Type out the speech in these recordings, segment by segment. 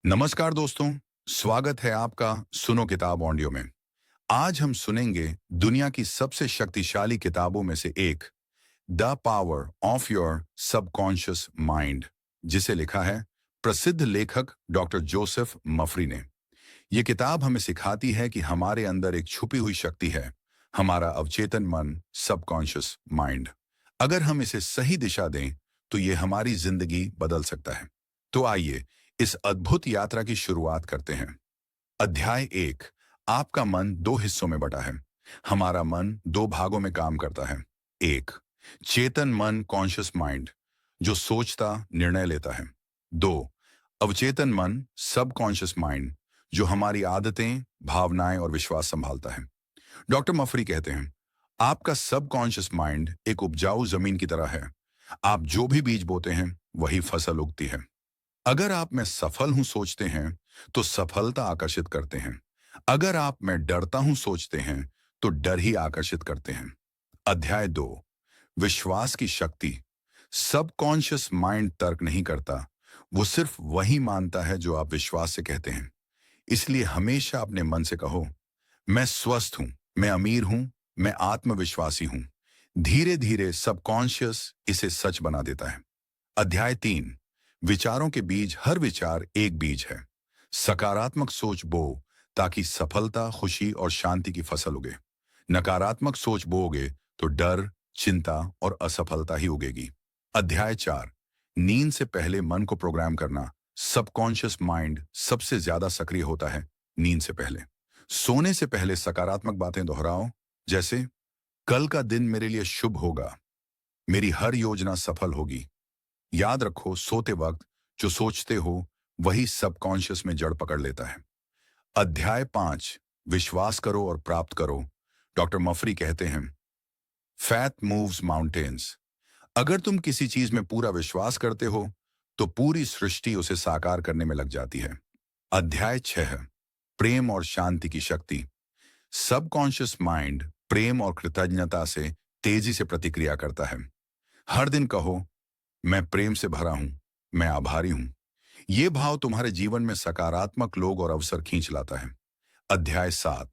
नमस्कार दोस्तों, स्वागत है आपका सुनो किताब ऑडियो में। आज हम सुनेंगे दुनिया की सबसे शक्तिशाली किताबों में से एक, the power of your subconscious mind, जिसे लिखा है प्रसिद्ध लेखक डॉक्टर जोसेफ मफरी ने। ये किताब हमें सिखाती है कि हमारे अंदर एक छुपी हुई शक्ति है, हमारा अवचेतन मन, सबकॉन्शियस माइंड। अगर हम इसे सही दिशा दें तो ये हमारी जिंदगी बदल सकता है। तो आइए इस अद्भुत यात्रा की शुरुआत करते हैं। अध्याय 1। आपका मन दो हिस्सों में बटा है। हमारा मन दो भागों में काम करता है। एक, चेतन मन, कॉन्शियस माइंड, जो सोचता, निर्णय लेता है। दो, अवचेतन मन, सब कॉन्शियस माइंड, जो हमारी आदतें, भावनाएं और विश्वास संभालता है। डॉक्टर मफरी कहते हैं, आपका सब कॉन्शियस माइंड एक उपजाऊ जमीन की तरह है। आप जो भी बीज बोते हैं वही फसल उगती है। अगर आप मैं सफल हूं सोचते हैं तो सफलता आकर्षित करते हैं। अगर आप मैं डरता हूं सोचते हैं तो डर ही आकर्षित करते हैं। अध्याय 2, विश्वास की शक्ति। सबकॉन्शियस माइंड तर्क नहीं करता, वो सिर्फ वही मानता है जो आप विश्वास से कहते हैं। इसलिए हमेशा अपने मन से कहो, मैं स्वस्थ हूं, मैं अमीर हूं, मैं आत्मविश्वासी हूं। धीरे धीरे सबकॉन्शियस इसे सच बना देता है। अध्याय 3, विचारों के बीज। हर विचार एक बीज है। सकारात्मक सोच बो ताकि सफलता, खुशी और शांति की फसल उगे। नकारात्मक सोच बोओगे तो डर, चिंता और असफलता ही उगेगी। अध्याय 4, नींद से पहले मन को प्रोग्राम करना। सबकॉन्शियस माइंड सबसे ज्यादा सक्रिय होता है नींद से पहले। सोने से पहले सकारात्मक बातें दोहराओ, जैसे कल का दिन मेरे लिए शुभ होगा, मेरी हर योजना सफल होगी। याद रखो, सोते वक्त जो सोचते हो वही सबकॉन्शियस में जड़ पकड़ लेता है। अध्याय 5, विश्वास करो और प्राप्त करो। डॉक्टर मफरी कहते हैं, फैथ मूव्स माउंटेन्स। अगर तुम किसी चीज में पूरा विश्वास करते हो तो पूरी सृष्टि उसे साकार करने में लग जाती है। अध्याय 6, प्रेम और शांति की शक्ति। सबकॉन्शियस माइंड प्रेम और कृतज्ञता से तेजी से प्रतिक्रिया करता है। हर दिन कहो, मैं प्रेम से भरा हूं, मैं आभारी हूं। ये भाव तुम्हारे जीवन में सकारात्मक लोग और अवसर खींच लाता है। अध्याय 7,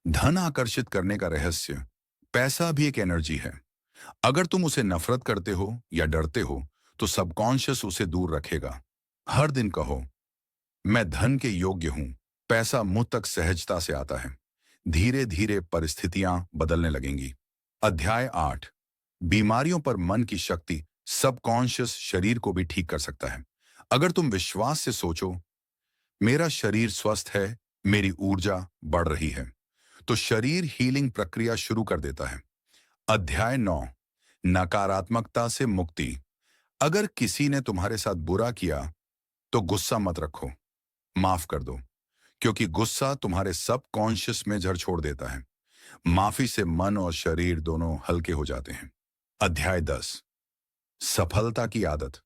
धन आकर्षित करने का रहस्य। पैसा भी एक एनर्जी है। अगर तुम उसे नफरत करते हो या डरते हो तो सबकॉन्शियस उसे दूर रखेगा। हर दिन कहो, मैं धन के योग्य हूं, पैसा मुझ तक सहजता से आता है। धीरे धीरे परिस्थितियां बदलने लगेंगी। अध्याय 8, बीमारियों पर मन की शक्ति। सबकॉन्शियस शरीर को भी ठीक कर सकता है। अगर तुम विश्वास से सोचो, मेरा शरीर स्वस्थ है, मेरी ऊर्जा बढ़ रही है, तो शरीर हीलिंग प्रक्रिया शुरू कर देता है। अध्याय 9, नकारात्मकता से मुक्ति। अगर किसी ने तुम्हारे साथ बुरा किया तो गुस्सा मत रखो, माफ कर दो, क्योंकि गुस्सा तुम्हारे सबकॉन्शियस में जड़ छोड़ देता है। माफी से मन और शरीर दोनों हल्के हो जाते हैं। अध्याय 10, सफलता की आदत।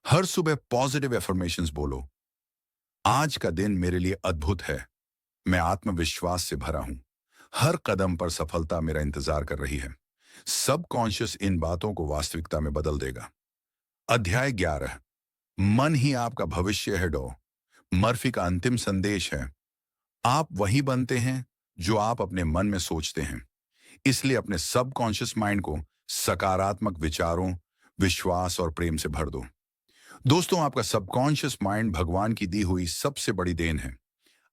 हर सुबह पॉजिटिव एफर्मेशंस बोलो, आज का दिन मेरे लिए अद्भुत है, मैं आत्मविश्वास से भरा हूं, हर कदम पर सफलता मेरा इंतजार कर रही है। सबकॉन्शियस इन बातों को वास्तविकता में बदल देगा। अध्याय 11, मन ही आपका भविष्य है। डॉ मर्फी का अंतिम संदेश है, आप वही बनते हैं जो आप अपने मन में सोचते हैं। इसलिए अपने सबकॉन्शियस माइंड को सकारात्मक विचारों, विश्वास और प्रेम से भर दो। दोस्तों, आपका सबकॉन्शियस माइंड भगवान की दी हुई सबसे बड़ी देन है।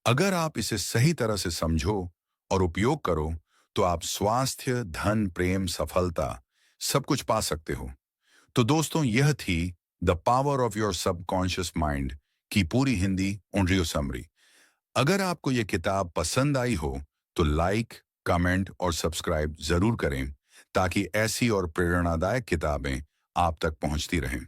अगर आप इसे सही तरह से समझो और उपयोग करो तो आप स्वास्थ्य, धन, प्रेम, सफलता सब कुछ पा सकते हो। तो दोस्तों, यह थी the power of your subconscious mind की पूरी हिंदी ऑडियो समरी। अगर आपको यह किताब पसंद आई हो तो लाइक, कमेंट और सब्सक्राइब जरूर करें ताकि ऐसी और प्रेरणादायक किताबें आप तक पहुंचती रहें।